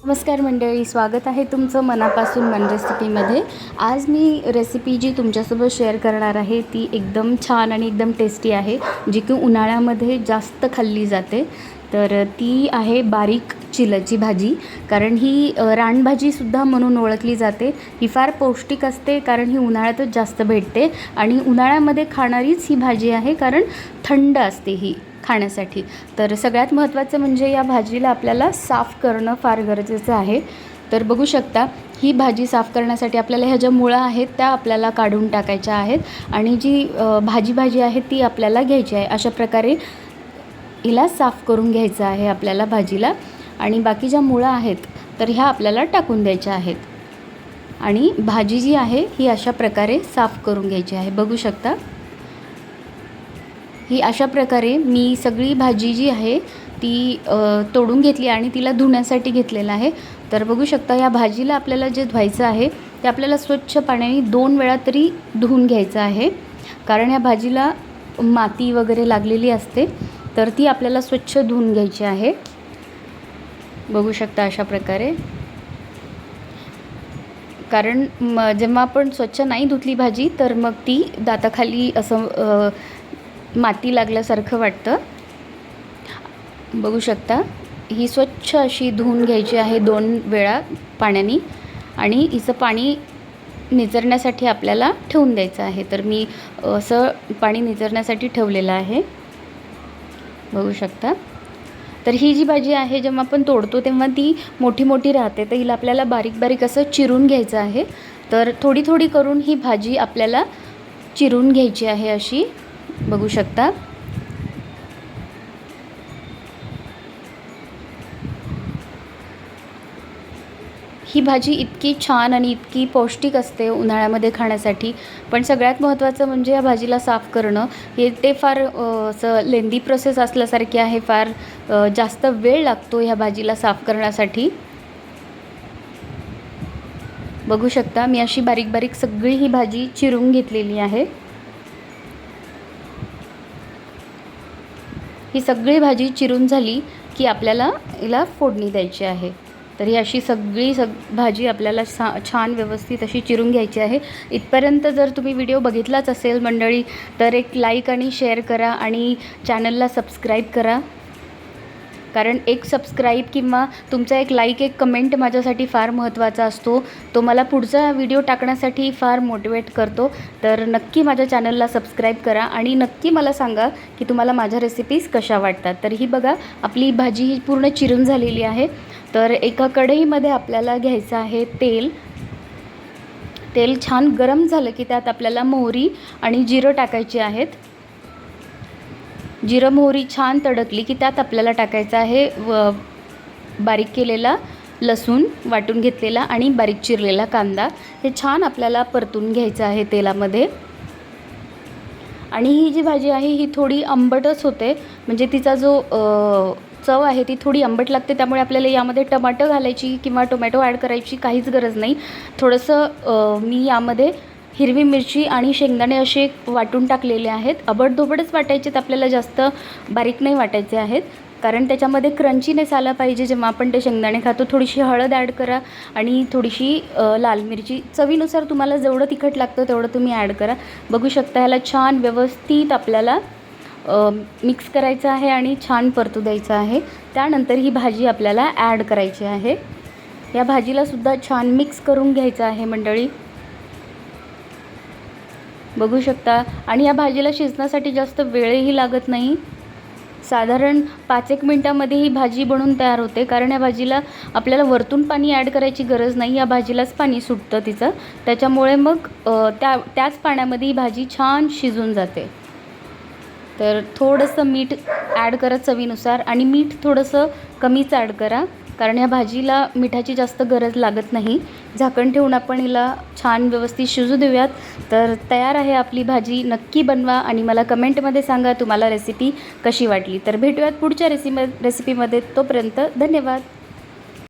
नमस्कार मंडळी, स्वागत आहे तुमचं मनापासून मन रेसिपीमध्ये। आज मी रेसिपी जी तुमच्यासोबत शेअर करणार आहे ती एकदम छान आणि एकदम टेस्टी आहे, जी की उन्हाळ्यामध्ये जास्त खाल्ली जाते। तर ती आहे बारीक चिलाची भाजी। कारण ही रानभाजीसुद्धा म्हणून ओळखली जाते। ही फार पौष्टिक असते कारण ही उन्हाळ्यातच जास्त भेटते आणि उन्हाळ्यामध्ये खाणारीच ही भाजी आहे कारण थंड असते ही खाण्यासाठी। तर सगळ्यात महत्त्वाचं म्हणजे या भाजीला आपल्याला साफ करणं फार गरजेचं आहे। तर बघू शकता ही भाजी साफ करण्यासाठी आपल्याला ह्या ज्या मुळा आहेत त्या आपल्याला काढून टाकायच्या आहेत आणि जी भाजी आहे ती आपल्याला घ्यायची आहे। अशा प्रकारे हिला साफ करून घ्यायचं आहे आपल्याला भाजीला। आणि बाकी ज्या मुळा आहेत तर ह्या आपल्याला टाकून द्यायच्या आहेत आणि भाजी जी आहे ही अशा प्रकारे साफ करून घ्यायची आहे। बघू शकता ही अशा प्रकारे मी सगळी भाजी जी आहे ती तोडून घेतली आणि तिला धुण्यासाठी घेतलेलं आहे। तर बघू शकता या भाजीला आपल्याला जे धुवायचं आहे ते आपल्याला स्वच्छ पाण्याने 2 वेळा तरी धुवून घ्यायचं आहे। कारण या भाजीला माती वगैरे लागलेली असते तर ती आपल्याला स्वच्छ धुवून घ्यायची आहे। बघू शकता अशा प्रकारे। कारण जेव्हा आपण स्वच्छ नाही धुतली भाजी तर मग ती दाताखाली असं माती लागल्यासारखं वाटतं। बघू शकता ही स्वच्छ अशी धुवून घ्यायची आहे 2 वेळा पाण्याने आणि हिचं पाणी निचरण्यासाठी आपल्याला ठेवून द्यायचं आहे। तर मी असं पाणी निचरण्यासाठी ठेवलेलं आहे। बघू शकता। तर ही जी भाजी आहे जेव्हा आपण तोडतो तेव्हा ती मोठी मोठी राहते, तर हिला आपल्याला बारीक बारीक असं चिरून घ्यायचं आहे। तर थोडी थोडी करून ही भाजी आपल्याला चिरून घ्यायची आहे अशी। बघू शकता ही भाजी इतकी छान आणि इतकी पौष्टिक असते उन्हाळ्यामध्ये खाण्यासाठी। पण सगळ्यात महत्त्वाचं म्हणजे या भाजीला साफ करणं हे ते फार असं लेंदी प्रोसेस असल्यासारखे आहे। फार जास्त वेळ लागतो ह्या भाजीला साफ करण्यासाठी। बघू शकता मी अशी बारीक बारीक सगळी ही भाजी चिरून घेतलेली आहे। ही सगळी भाजी चिरून झाली की आपल्याला हिला फोडणी द्यायची आहे। तर ही अशी सगळी भाजी आपल्याला छान व्यवस्थित अशी चिरून घ्यायची आहे। इथपर्यंत जर तुम्ही व्हिडिओ बघितलाच असेल मंडळी तर एक लाईक आणि शेअर करा आणि चॅनलला सबस्क्राईब करा। कारण एक सबस्क्राईब किंवा तुमचा एक लाईक एक कमेंट माझ्यासाठी फार महत्त्वाचा असतो। तो मला पुढचा व्हिडिओ टाकण्यासाठी फार मोटिवेट करतो। तर नक्की माझ्या चॅनलला सबस्क्राईब करा आणि नक्की मला सांगा की तुम्हाला माझ्या रेसिपीज कशा वाटतात। तर ही बघा आपली भाजी ही पूर्ण चिरून झालेली आहे। तर एका कढईमध्ये आपल्याला घ्यायचं आहे तेल। तेल छान गरम झालं की त्यात आपल्याला मोहरी आणि जिरं टाकायची आहेत। जिरं मोहरी छान तडकली की त्यात आपल्याला टाकायचं आहे बारीक केलेला लसूण वाटून घेतलेला आणि बारीक चिरलेला कांदा। हे छान आपल्याला परतून घ्यायचं आहे तेलामध्ये। आणि ही जी भाजी आहे ही थोडी आंबटच होते, म्हणजे तिचा जो चव आहे ती थोडी आंबट लागते। त्यामुळे आपल्याला यामध्ये टमाटर घालायची किंवा टोमॅटो ॲड करायची काहीच गरज नाही। थोडंसं मी यामध्ये हिरवी मिरची आणि शेंगदाणे असे वाटून टाकलेले आहेत। आबडधोबडच वाटायचे, आपल्याला जास्त बारीक नाही वाटायचे आहेत कारण त्याच्यामध्ये क्रंचीनेस आला पाहिजे जेव्हा आपण ते शेंगदाणे खातो। थोडीशी हळद ॲड करा आणि थोडीशी लाल मिरची, चवीनुसार तुम्हाला जेवढं तिखट लागतं तेवढं तुम्ही ॲड करा। बघू शकता ह्याला छान व्यवस्थित आपल्याला मिक्स करायचं आहे आणि छान परतू द्यायचं आहे। त्यानंतर ही भाजी आपल्याला ॲड करायची आहे। या भाजीला सुद्धा छान मिक्स करून घ्यायचं आहे मंडळी। बघू शकता। आणि या भाजीला शिजण्यासाठी जास्त वेळही लागत नाही, साधारण 5-1 मिनटामध्ये ही भाजी बनून तयार होते। कारण या भाजीला आपल्याला वरतून पाणी ॲड करायची गरज नाही, या भाजीलाच पाणी सुटतं तिचं, त्याच्यामुळे मग त्याच पाण्यामध्ये ही भाजी छान शिजून जाते। तर थोडंसं मीठ ॲड करा चवीनुसार आणि मीठ थोडंसं कमीच ॲड करा कारण या भाजीला मिठाची जास्त गरज लागत नाही। झाकण ठेवून आपण हिला छान व्यवस्थित शिजू देऊयात। तर तयार आहे आपली भाजी। नक्की बनवा आणि मला कमेंटमध्ये सांगा तुम्हाला रेसिपी कशी वाटली। तर भेटूयात पुढच्या रेसिपीमध्ये, तोपर्यंत धन्यवाद।